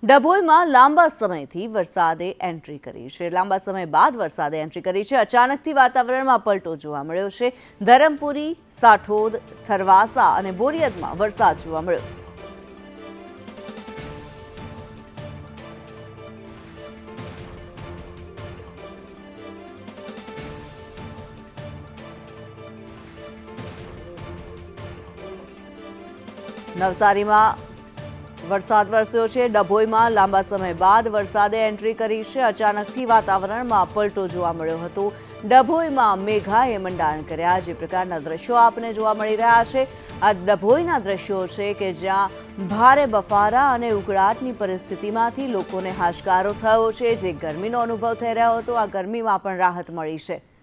ડભોઈમાં લાંબા સમયથી વરસાદે એન્ટ્રી કરી છે. લાંબા સમય બાદ વરસાદે એન્ટ્રી કરી છે. અચાનકથી વાતાવરણમાં પલટો જોવા મળ્યો છે. ધરમપુરી, સાઠોદ, થરવાસા અને બોરિયદમાં વરસાદ જોવા મળ્યો. નવસારીમાં વરસાદ વરસ્યો છે. ડભોઈમાં લાંબા સમય બાદ વરસાદે એન્ટ્રી કરી છે. અચાનકથી વાતાવરણમાં પલટો જોવા મળ્યો હતો. ડભોઈમાં મેઘાએ મંડાણ કર્યા. જે પ્રકારના દ્રશ્યો આપને જોવા મળી રહ્યા છે, આ ડભોઈના દ્રશ્યો છે કે જ્યાં ભારે બફારા અને ઉકળાટની પરિસ્થિતિમાંથી લોકોને હાશકારો થયો છે. જે ગરમીનો અનુભવ થઈ રહ્યો હતો, આ ગરમીમાં પણ રાહત મળી છે.